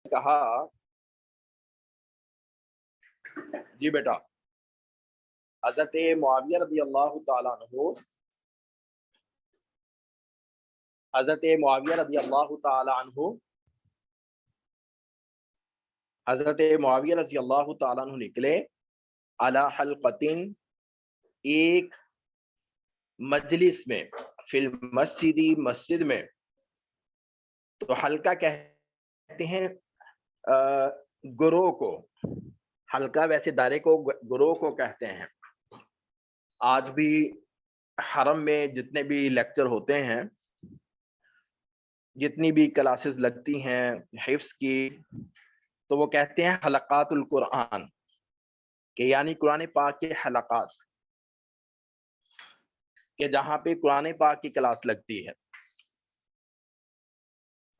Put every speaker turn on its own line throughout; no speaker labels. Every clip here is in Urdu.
کہا جی بیٹا، حضرت معاویہ رضی اللہ تعالیٰ عنہ حضرت معاویہ رضی اللہ تعالیٰ عنہ حضرت معاویہ رضی اللہ تعالیٰ عنہ نکلے علی حلقتن، ایک مجلس میں، فی المسجدی، مسجد میں. تو حلقہ کہتے ہیں گروہ کو، حلقہ ویسے دائرے کو گروہ کو کہتے ہیں. آج بھی حرم میں جتنے بھی لیکچر ہوتے ہیں، جتنی بھی کلاسز لگتی ہیں حفظ کی، تو وہ کہتے ہیں حلقات القرآن، کہ یعنی قرآن پاک کے حلقات، کہ جہاں پہ قرآن پاک کی کلاس لگتی ہے.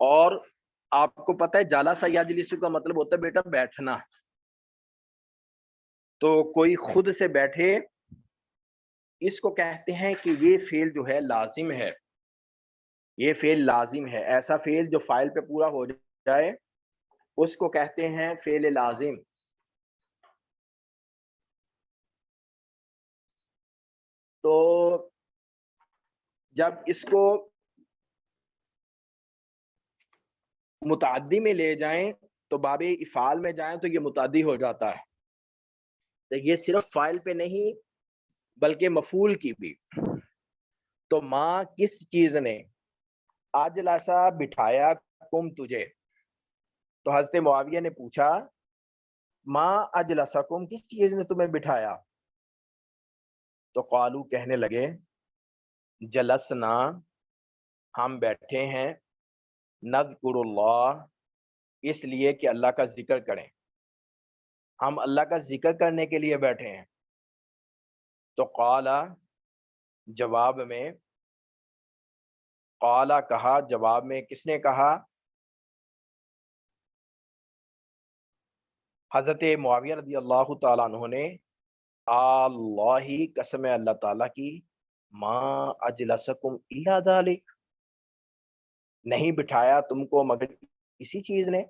اور آپ کو پتہ ہے جالسہ یجلس کا مطلب ہوتا ہے بیٹا بیٹھنا. تو کوئی خود سے بیٹھے، اس کو کہتے ہیں کہ یہ فعل جو ہے لازم ہے، یہ فعل لازم ہے. ایسا فعل جو فاعل پہ پورا ہو جائے اس کو کہتے ہیں فعل لازم. تو جب اس کو متعدی میں لے جائیں تو باب افعال میں جائیں تو یہ متعدی ہو جاتا ہے. تو یہ صرف فاعل پہ نہیں بلکہ مفعول کی بھی. تو ماں کس چیز نے اجلسا بٹھایا کم تجھے. تو حضرت معاویہ نے پوچھا ماں اجلسکم، کس چیز نے تمہیں بٹھایا. تو قالو، کہنے لگے جلسنا، ہم بیٹھے ہیں، نذکر اللہ، اس لیے کہ اللہ کا ذکر کریں، ہم اللہ کا ذکر کرنے کے لیے بیٹھے ہیں. تو قالا، جواب میں، قالا کہا، جواب میں کس نے کہا؟ حضرت معاویہ رضی اللہ تعالیٰ عنہ نے، اللہ، قسم اللہ تعالیٰ کی، ما اجلسکم الا ذالک، نہیں بٹھایا تم کو مگر اسی چیز نے،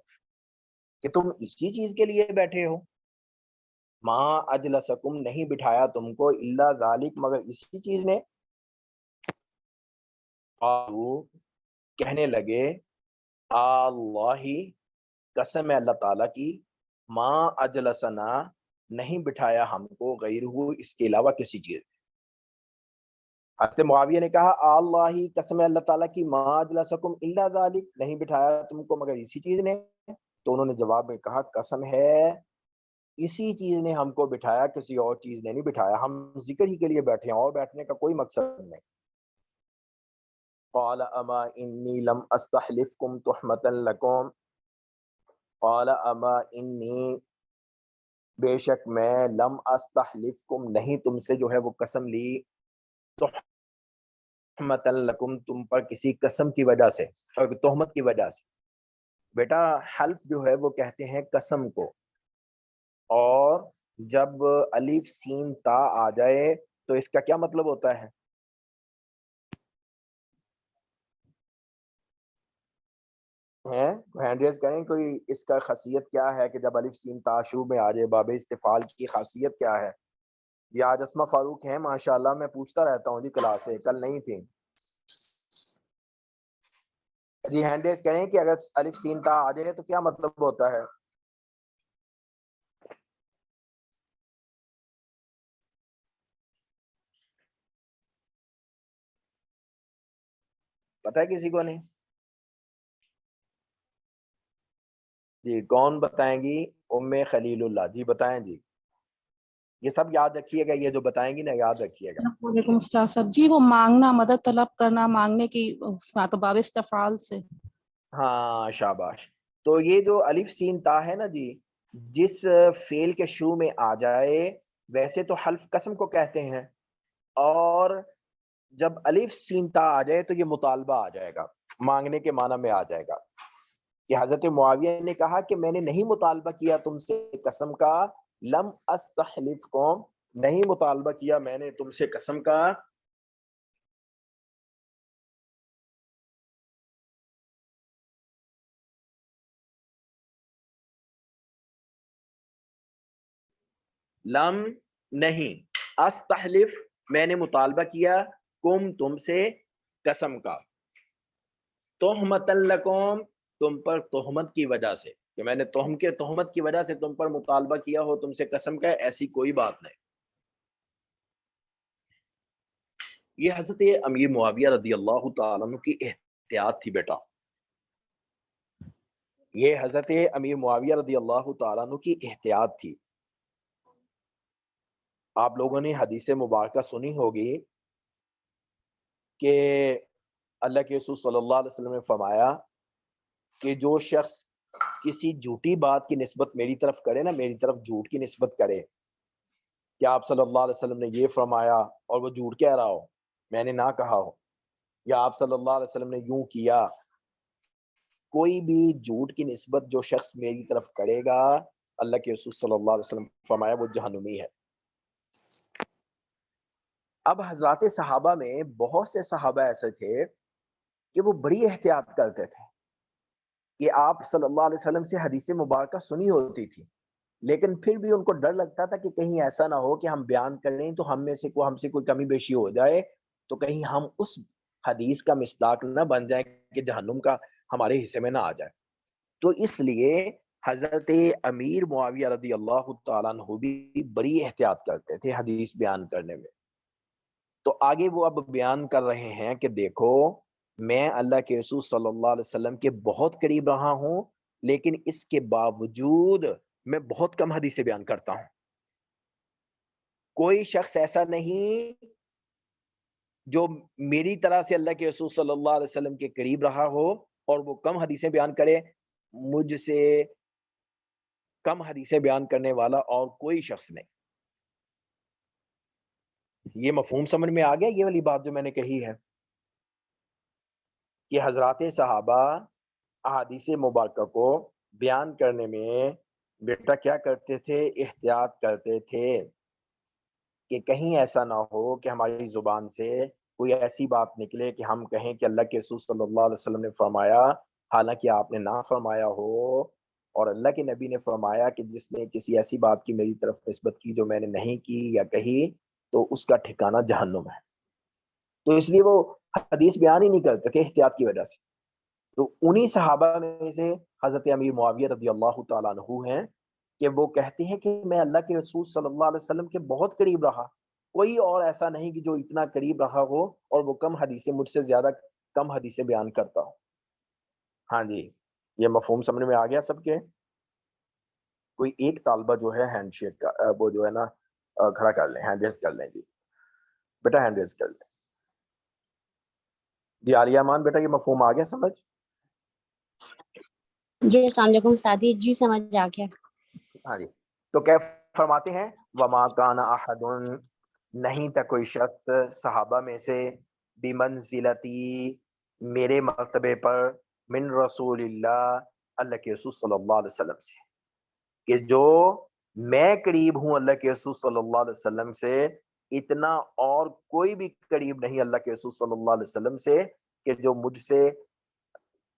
کہ تم اسی چیز کے لیے بیٹھے ہو. ما اجلسکم، نہیں بٹھایا تم کو، الا ذالک، مگر اسی چیز نے. قالوا، کہنے لگے اللہ، قسم اللہ تعالیٰ کی، ما اجلسنا، نہیں بٹھایا ہم کو، غیرہ، اس کے علاوہ کسی چیز. حضرت معاویہ نے کہا اللہ، قسم اللہ تعالیٰ کی، ما اجلسکم الا ذالک، نہیں بٹھایا تم کو مگر اسی چیز نے. تو انہوں نے جواب میں کہا قسم ہے اسی چیز نے ہم کو بٹھایا، کسی اور چیز نے نہیں بٹھایا، ہم ذکر ہی کے لیے بیٹھے ہیں اور بیٹھنے کا کوئی مقصد نہیں. قال اما انی لم استحلفکم تحمتا لکم، قال اما انی، بے شک میں، لم استحلفکم، نہیں تم سے جو ہے وہ قسم لی، تحمتا لکم، تم پر کسی قسم کی وجہ سے، تہمت کی وجہ سے. بیٹا حلف جو ہے وہ کہتے ہیں قسم کو، اور جب الف سین تا آ جائے تو اس کا کیا مطلب ہوتا ہے؟ ہینڈ ریز کریں کوئی، اس کا خاصیت کیا ہے کہ جب الف سین تا شروع میں آ جائے، باب استفعال کی خاصیت کیا ہے؟ یہ آج اسما فاروق ہیں ماشاءاللہ، میں پوچھتا رہتا ہوں جی کلاس سے، کل نہیں تھی جی. ہینڈ ریز کریں کہ اگر الف سین تا آ جائے تو کیا مطلب ہوتا ہے؟ پتہ ہے کسی کو؟ نہیں جی، کون بتائیں گی؟ ام خلیل اللہ جی بتائیں جی. یہ سب یاد رکھیے گا، یہ جو بتائیں گی نا یاد رکھیے گا.
وعلیکم استاذ صاحب جی، وہ مانگنا، مدد طلب کرنا، مانگنے کی تو باب استفعال سے.
ہاں شاباش. تو یہ جو الف سین تا ہے نا جی، جس فعل کے شروع میں آ جائے، ویسے تو حلف قسم کو کہتے ہیں، اور جب الف سین تا آ جائے تو یہ مطالبہ آ جائے گا، مانگنے کے معنی میں آ جائے گا. کہ حضرت معاویہ نے کہا کہ میں نے نہیں مطالبہ کیا تم سے قسم کا، لم استحلفکم، نہیں مطالبہ کیا میں نے تم سے قسم کا، لم نہیں، استحلف میں نے مطالبہ کیا، کم تم سے، قسم کا، تہمۃ لکم تم پر تہمت کی وجہ سے، کہ میں نے تہمت کی وجہ سے تم پر مطالبہ کیا ہو تم سے قسم کا، ایسی کوئی بات نہیں۔ یہ حضرت امیر معاویہ رضی اللہ تعالیٰ عنہ کی احتیاط تھی بیٹا، یہ حضرت امیر معاویہ رضی اللہ تعالیٰ عنہ کی احتیاط تھی۔ آپ لوگوں نے حدیث مبارکہ سنی ہوگی کہ اللہ کے رسول صلی اللہ علیہ وسلم نے فرمایا کہ جو شخص کسی جھوٹی بات کی نسبت میری طرف کرے نا، میری طرف جھوٹ کی نسبت کرے کہ آپ صلی اللہ علیہ وسلم نے یہ فرمایا اور وہ جھوٹ کہہ رہا ہو، میں نے نہ کہا ہو، یا آپ صلی اللہ علیہ وسلم نے یوں کیا، کوئی بھی جھوٹ کی نسبت جو شخص میری طرف کرے گا، اللہ کے رسول صلی اللہ علیہ وسلم فرمایا وہ جہنمی ہے۔ اب حضرات صحابہ میں بہت سے صحابہ ایسے تھے کہ وہ بڑی احتیاط کرتے تھے کہ آپ صلی اللہ علیہ وسلم سے حدیث مبارکہ سنی ہوتی تھی، لیکن پھر بھی ان کو ڈر لگتا تھا کہ کہیں ایسا نہ ہو کہ ہم بیان کریں تو ہم سے کوئی کمی بیشی ہو جائے، تو کہیں ہم اس حدیث کا مصداق نہ بن جائیں کہ جہنم کا ہمارے حصے میں نہ آ جائے۔ تو اس لیے حضرت امیر معاویہ رضی اللہ تعالیٰ عنہ بھی بڑی احتیاط کرتے تھے حدیث بیان کرنے میں۔ تو آگے وہ اب بیان کر رہے ہیں کہ دیکھو میں اللہ کے رسول صلی اللہ علیہ وسلم کے بہت قریب رہا ہوں، لیکن اس کے باوجود میں بہت کم حدیثیں بیان کرتا ہوں۔ کوئی شخص ایسا نہیں جو میری طرح سے اللہ کے رسول صلی اللہ علیہ وسلم کے قریب رہا ہو اور وہ کم حدیثیں بیان کرے، مجھ سے کم حدیثیں بیان کرنے والا اور کوئی شخص نہیں۔ یہ مفہوم سمجھ میں آ گیا؟ یہ والی بات جو میں نے کہی ہے کہ حضرات صحابہ احادیث مبارکہ کو بیان کرنے میں بیٹا کیا کرتے تھے؟ احتیاط کرتے تھے کہ کہیں ایسا نہ ہو کہ ہماری زبان سے کوئی ایسی بات نکلے کہ ہم کہیں کہ اللہ کے رسول صلی اللہ علیہ وسلم نے فرمایا، حالانکہ آپ نے نہ فرمایا ہو، اور اللہ کے نبی نے فرمایا کہ جس نے کسی ایسی بات کی میری طرف نسبت کی جو میں نے نہیں کی یا کہی تو اس کا ٹھکانہ جہنم ہے۔ تو اس لیے وہ حدیث بیان ہی نہیں کرتے تھے احتیاط کی وجہ سے۔ تو انہی صحابہ میں سے حضرت امیر معاویہ رضی اللہ تعالیٰ عنہ ہیں کہ وہ کہتے ہیں کہ میں اللہ کے رسول صلی اللہ علیہ وسلم کے بہت قریب رہا، کوئی اور ایسا نہیں کہ جو اتنا قریب رہا ہو اور وہ کم حدیثیں، مجھ سے زیادہ کم حدیثیں بیان کرتا ہو۔ ہاں جی، یہ مفہوم سمجھ میں آ گیا سب کے؟ کوئی ایک طالبہ جو ہے ہینڈ شیک کا وہ جو ہے نا کھڑا کر لیں، ہینڈ ریز کر لیں جی بیٹا، ہینڈ ریز کر لیں جی۔ عالیہ مان بیٹا یہ مفہوم آ گیا سمجھ؟
جی السلام علیکم استاد جی، سمجھ آ گیا۔
ہاں جی، تو کیا فرماتے ہیں؟ وما کان احد، نہیں تھا کوئی شخص صحابہ میں سے، بمنزلتی میرے مرتبے پر، من رسول اللہ اللہ کے رسول صلی اللہ علیہ وسلم سے، کہ جو میں قریب ہوں اللہ کے رسول صلی اللہ علیہ وسلم سے، اتنا اور کوئی بھی قریب نہیں اللہ کے رسول صلی اللہ علیہ وسلم سے کہ جو مجھ سے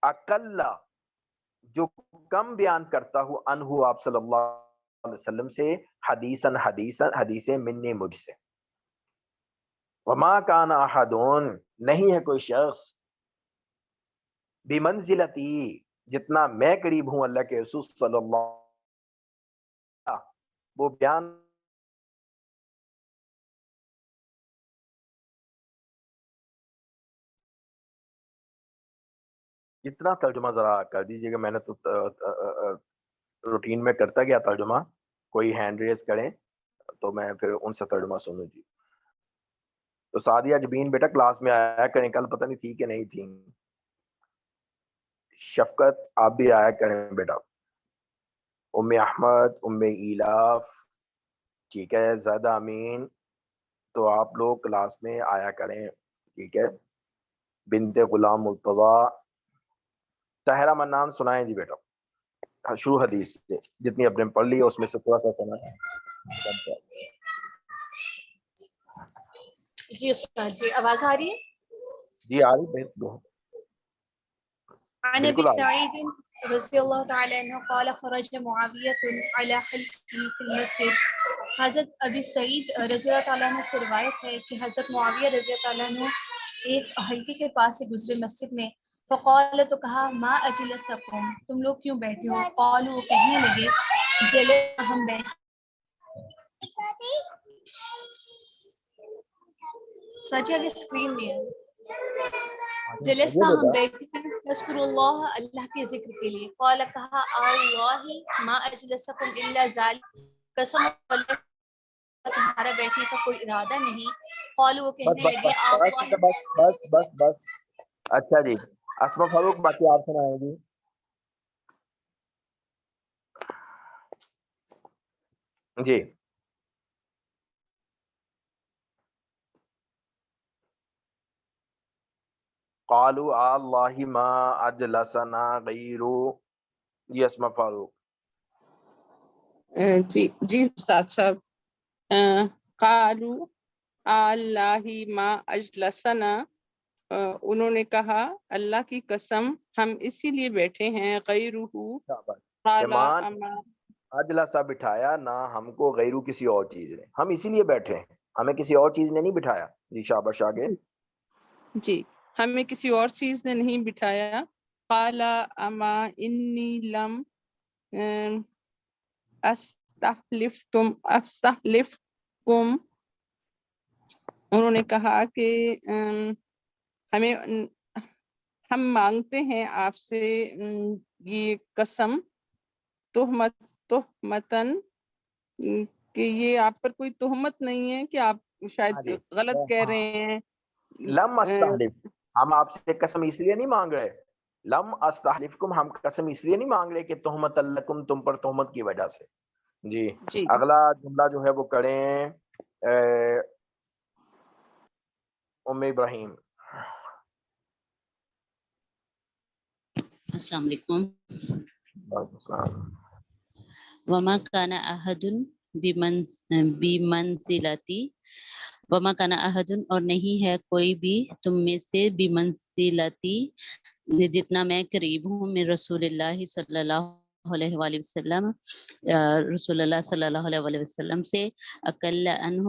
اقل، جو کم بیان کرتا ہوں، انہو آپ صلی اللہ علیہ وسلم سے، حدیثیں منی مجھ سے۔ وما کان احدون، نہیں ہے کوئی شخص، بمنزلتی جتنا میں قریب ہوں اللہ کے رسول صلی اللہ، وہ بیان اتنا ترجمہ ذرا کر دیجئے گا، میں نے تو روٹین میں کرتا گیا ترجمہ، کوئی ہینڈ ریز کریں تو میں پھر ان سے ترجمہ سنوں جی۔ تو سعدیہ جبین بیٹا کلاس میں آیا کریں، کل پتہ نہیں تھی کہ نہیں تھی۔ شفقت آپ بھی آیا کریں بیٹا، ام احمد، ام ایلاف، ٹھیک ہے، زیادہ امین، تو آپ لوگ کلاس میں آیا کریں، ٹھیک ہے۔ بنت غلام مرتضی، طاہرہ منان سنائیں جی بیٹا، شروع حدیث سے جتنی اپنے پڑھ لی اس میں سے تھوڑا سا سنا۔
جی استاد جی، آواز آ رہی ہے؟
جی آ رہی ہے،
عن ابي
بالکل آ رہی۔
سعيد رضي الله تعالى عنه قال خرج معاوية على حلقه في المسجد حضرت ابی سعید رضی اللہ تعالیٰ عنہ سے روایت ہے کہ حضرت معاویہ رضی اللہ تعالیٰ عنہ ایک حلقے کے پاس سے گزرے مسجد میں، فقال تو کہا ما اجلسکم، تم لوگ کیوں بیٹھے ہو؟ قالوا، وہ کہنے لگے جلسنا، ہم بیٹھے، سچ آگے اسکرین میں ہے، جلسنا ہم بیٹھے نذکر اللہ، اللہ کے ذکر کے لیے، قال کہا اللہ ما اجلسکم الا ذلک، قسم اللہ تمہارا بیٹھنے کا کوئی ارادہ نہیں، قالوا، وہ
بس
کہنے
بس
لگے
بس بس
اللہ،
بس بس بس بس اچھا جی اسما فاروق باقی آپ سنائیں گی. جی قالوا اللہ ما اجلسنا غیرو. جی اسما فاروق.
جی جی استاد صاحب. قالوا اللہ ما اجلسنا، انہوں نے کہا اللہ کی قسم ہم اسی لیے بیٹھے ہیں، غیرہ قال
ایمان
اما،
اجلسا بٹھایا نہ ہم کو غیرو کسی اور چیز نے، ہم اسی لیے بیٹھے ہیں، ہمیں کسی اور چیز نے نہیں بٹھایا. جی شاباش آگے.
جی ہمیں کسی اور چیز نے نہیں بٹھایا. قال اما انی لم استحلفکم، انہوں نے کہا کہ ہم مانگتے ہیں آپ سے یہ قسم، تہمتن، کہ یہ آپ پر کوئی تہمت نہیں ہے کہ آپ شاید غلط کہہ رہے ہیں.
لم استحلف، ہم آپ سے قسم اس لیے نہیں مانگ رہے، لم استحلفکم، ہم قسم اس لیے نہیں مانگ رہے کہ تہمت لکم، تم پر تہمت کی وجہ سے. جی
جی
اگلا جملہ جو ہے وہ کریں ام ابراہیم.
السلام علیکم.
وعلیکم السلام.
وما كان أحد بمنزلتی، وما كان أحد، اور نہیں ہے کوئی بھی تم میں سے، بمنزلتی، جتنا میں قریب ہوں، من رسول اللہ صلی اللہ علیہ وآلہ وسلم، رسول اللہ صلی اللہ علیہ وآلہ وسلم سے، اقل عنہ،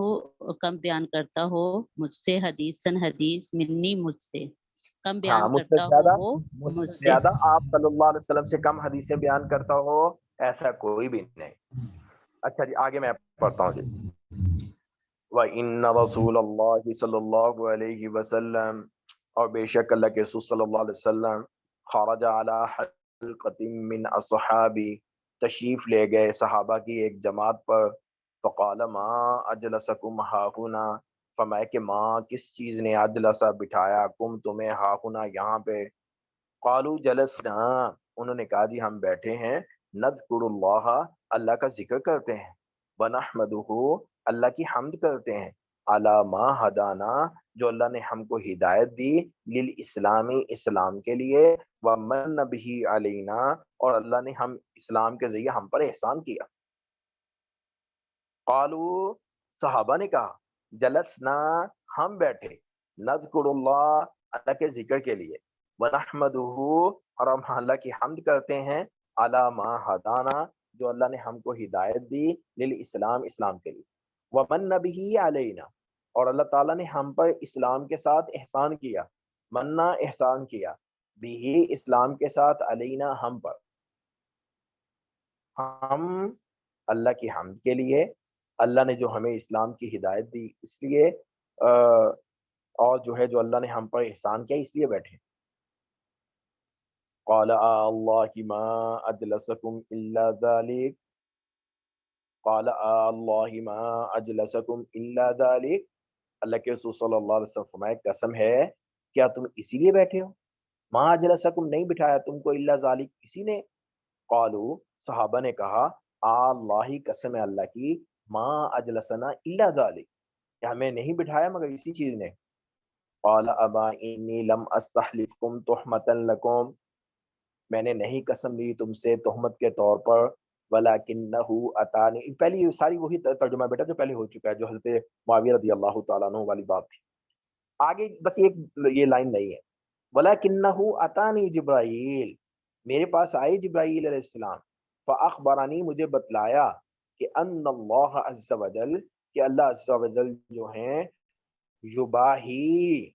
کم بیان کرتا ہو مجھ سے، حدیثاً حدیث، منی، مجھ سے کم بیان
ہاں مجھ سے
کرتا ہو
زیادہ،
وہ
مجھ
مجھ
سے
سے.
زیادہ آپ صلی اللہ علیہ وسلم سے کم حدیثیں بیان کرتا ہو ایسا کوئی بھی نہیں. اچھا جی آگے میں پڑھتا ہوں جی. وَإِنَّ رَسُولَ اللَّهِ صلی اللہ علیہ وسلم، اور بے شک اللہ کے رسول صلی اللہ علیہ وسلم، خرج علی حلقۃ من اصحابی، تشریف لے گئے صحابہ کی ایک جماعت پر، فقال ما اجلسکم ہاہنا، فرمایا کہ ماں کس چیز نے اجلسا بٹھایا کم تمہیں ہاہنا یہاں پہ. قالوا جلسنا، انہوں نے کہا جی ہم بیٹھے ہیں، نذکر اللہ، اللہ کا ذکر کرتے ہیں، ونحمدہ، اللہ کی حمد کرتے ہیں، علی ما ہدانا، جو اللہ نے ہم کو ہدایت دی، للاسلام، اسلام کے لیے، ومن بہ علینا، اور اللہ نے ہم اسلام کے ذریعے ہم پر احسان کیا. قالوا، صحابہ نے کہا، جلسنا، ہم بیٹھے، نذکر اللہ، اللہ کے ذکر کے لیے، ونحمدہ، اور ہم اللہ کی حمد کرتے ہیں، علی ما ہدانا، جو اللہ نے ہم کو ہدایت دی، للاسلام، اسلام کے لیے، ومن بہ علینا، اور اللہ تعالیٰ نے ہم پر اسلام کے ساتھ احسان کیا، منا احسان کیا، بھی اسلام کے ساتھ، علینا ہم پر، ہم اللہ کی حمد کے لیے، اللہ نے جو ہمیں اسلام کی ہدایت دی اس لیے، اور جو ہے جو اللہ نے ہم پر احسان کیا اس لیے بیٹھے. قال اللہ ما اجلسکم الا ذلک، قال اللہ ما اجلسکم الا ذلک، اللہ کے رسول صلی اللہ علیہ وسلم فرمائے قسم ہے کیا تم اسی لیے بیٹھے ہو، ما اجلسکم نہیں بٹھایا تم کو، الا ذلک کسی نے. قالوا، صحابہ نے کہا، اللہ قسم اللہ کی، ما اجلسنا الا ذلک، کہ ہمیں نہیں بٹھایا مگر اسی چیز نے. قال ابا انی لم استحلفکم تہمتا لکم، میں نے نہیں قسم لی تم سے تہمت کے طور پر، ولکنہ اتانی، پہلی ساری وہی ترجمہ بیٹا جو پہلے ہو چکا ہے، جو حضرت معاویہ رضی اللہ تعالیٰ عنہ والی بات تھی. آگے بس ایک یہ لائن نہیں ہے، ولکنہ اتانی جبرائیل، میرے پاس آئے جبرائیل علیہ السلام، فاخبرانی، مجھے بتلایا، کہ ان اللہ عز وجل کہ اللہ عز وجل جو ہیں یباہی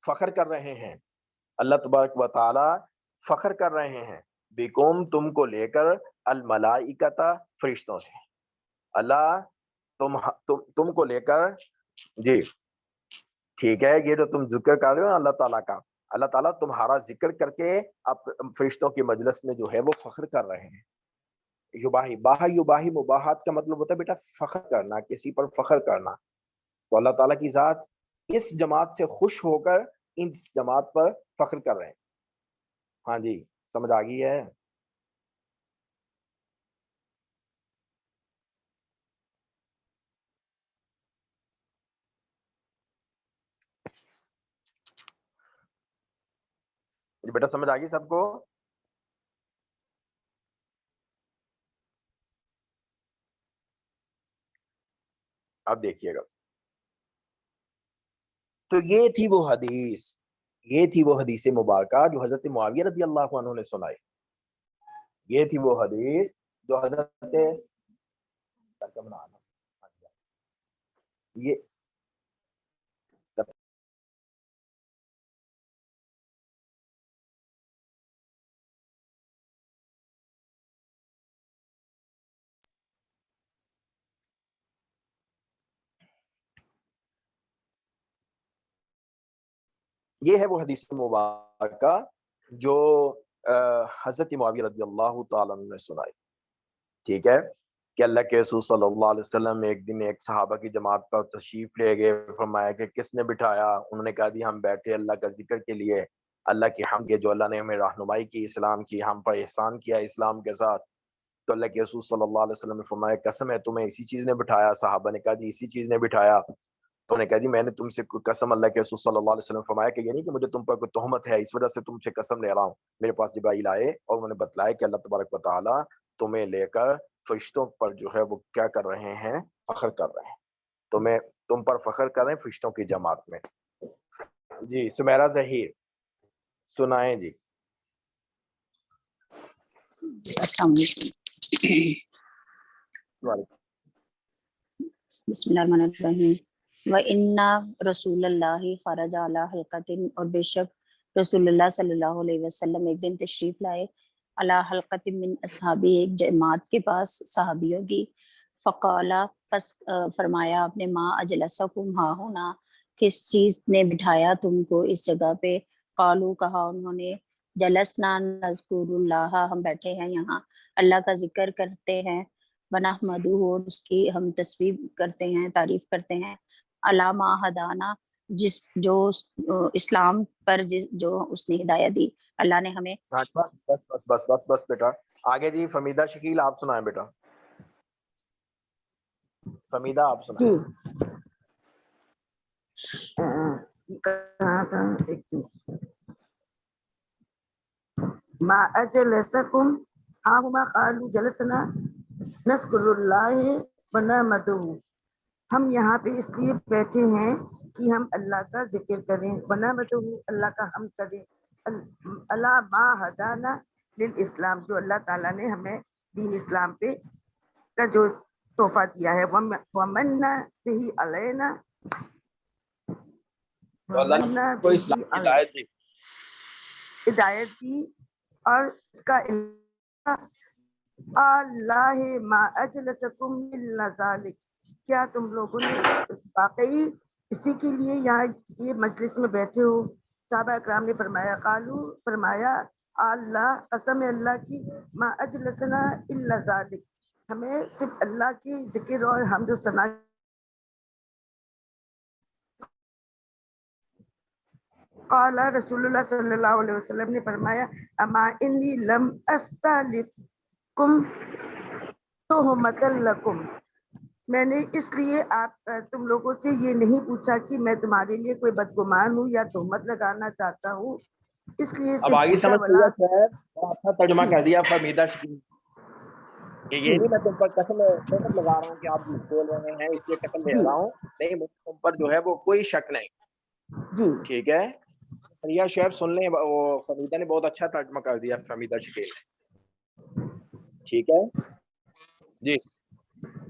فخر کر رہے ہیں، اللہ تبارک و تعالی فخر کر رہے ہیں بکم تم کو لے کر الملائکۃ فرشتوں سے، اللہ تم کو لے کر جی ٹھیک ہے، یہ جو تم ذکر کر رہے ہو اللہ تعالیٰ کا، اللہ تعالیٰ تمہارا ذکر کر کے اب فرشتوں کی مجلس میں جو ہے وہ فخر کر رہے ہیں۔ یباہی باہا یباہی مباحات کا مطلب ہوتا ہے بیٹا فخر کرنا، کسی پر فخر کرنا، تو اللہ تعالیٰ کی ذات اس جماعت سے خوش ہو کر اس جماعت پر فخر کر رہے ہیں۔ ہاں جی سمجھ آ گئی ہے؟ بیٹا سمجھ آ گئی سب کو؟ اب دیکھیے گا، تو یہ تھی وہ حدیث مبارکہ جو حضرت معاویہ رضی اللہ عنہ نے سنائی، یہ تھی وہ حدیث جو حضرت یہ ہے وہ حدیث مبارکہ جو حضرت معاویہ رضی اللہ تعالیٰ عنہ نے سنائی، ٹھیک ہے، کہ اللہ کے رسول صلی اللہ علیہ وسلم ایک دن ایک صحابہ کی جماعت پر تشریف لے گئے، فرمایا کہ کس نے بٹھایا؟ انہوں نے کہا جی ہم بیٹھے اللہ کا ذکر کے لیے، اللہ کی حمد کے جو اللہ نے ہمیں رہنمائی کی اسلام کی، ہم پر احسان کیا اسلام کے ساتھ، تو اللہ کے رسول صلی اللہ علیہ وسلم نے فرمایا قسم ہے تمہیں اسی چیز نے بٹھایا؟ صحابہ نے کہا جی اسی چیز نے بٹھایا، تو نے کہا جی میں نے تم سے قسم، اللہ کے رسول صلی اللہ علیہ وسلم فرمایا کہ یہ نہیں کہ مجھے تم پر کوئی تہمت ہے اس وجہ سے تم سے قسم لے رہا ہوں، میرے پاس جبرائیل آئے اور انہوں نے بتلایا کہ اللہ تبارک و تعالیٰ تمہیں لے کر فرشتوں پر جو ہے وہ کیا کر رہے ہیں؟ فخر کر رہے ہیں، تم پر فخر کر رہے ہیں فرشتوں کی جماعت میں۔ جی سمیرہ ظہیر سنائیں جی۔
السلام علیکم۔ بسم اللہ الرحمن الرحیم۔ وَإِنَّ رسول اللہ خرج علی حلقۃ، اور بے شک رسول اللہ صلی اللہ علیہ وسلم ایک دن تشریف لائے علی حلقۃ من اصحابی، ایک جماعت کے پاس صحابیوں کی، فقال پس فرمایا آپ نے، ما اجلسکم ہا ہونا، کس چیز نے بٹھایا تم کو اس جگہ پہ؟ قالو کہا انہوں نے، جلسنا نذکر اللہ، ہم بیٹھے ہیں یہاں اللہ کا ذکر کرتے ہیں، ونحمدہ، اور اس کی ہم تسبیح کرتے ہیں، تعریف کرتے ہیں، علی ما ہدانا، جو اسلام پر جو اس نے ہدایت دی، اللہ نے ہمیں۔
بس بیٹا آگے جی فمیدہ شکیل آپ سنائیں بیٹا، فمیدہ آپ سنائیں۔
کہا تھا ما اجلسکم ہاہما قالوا جلسنا نذکر اللہ ونحمدہ، ہم یہاں پہ اس لیے بیٹھے ہیں کہ ہم اللہ کا ذکر کریں، ونحمدہ، اللہ کا حمد کریں، اللہ ما ہدانا للاسلام، جو اللہ تعالیٰ نے ہمیں دین اسلام پہ کا جو تحفہ دیا ہے، ومن بہ علینا،
کو اسلام کی ہدایت دی،
ہدایت دی، اور اس کا اللہ ما اجلسکم الا ذالک، کیا تم لوگوں نے واقعی اسی کے لیے یہاں یہ مجلس میں بیٹھے ہو؟ صحابہ اکرام نے فرمایا، قالو، فرمایا، اللہ، قسم اللہ کی، ما اجلسنا الا ذالک، ہمیں صرف اللہ کی ذکر اور حمد و ثنا۔ قال رسول اللہ صلی اللہ علیہ وسلم نے فرمایا، اما انی لم استلفکم تہمۃ لکم، میں نے اس لیے آپ تم لوگوں سے یہ نہیں پوچھا کہ میں تمہارے لیے کوئی بدگمان ہوں یا تہمت لگانا چاہتا ہوں، اس لیے
اب آگے سمجھ لیا خیر، اچھا ترجمہ کر دیا فمیدہ شکیل کہ یہ نہیں میں تم پر قسم لگا رہا ہوں کہ آپ جھوٹ بول رہے ہیں اس لیے قسم لے رہا ہوں، نہیں مجھے تم پر جو ہے وہ کوئی شک نہیں،
جی
ٹھیک ہے۔ ریا شعیب سن لیں، وہ فمیدہ نے بہت اچھا ترجمہ کر دیا، فمیدہ شکیل، ٹھیک ہے۔ جی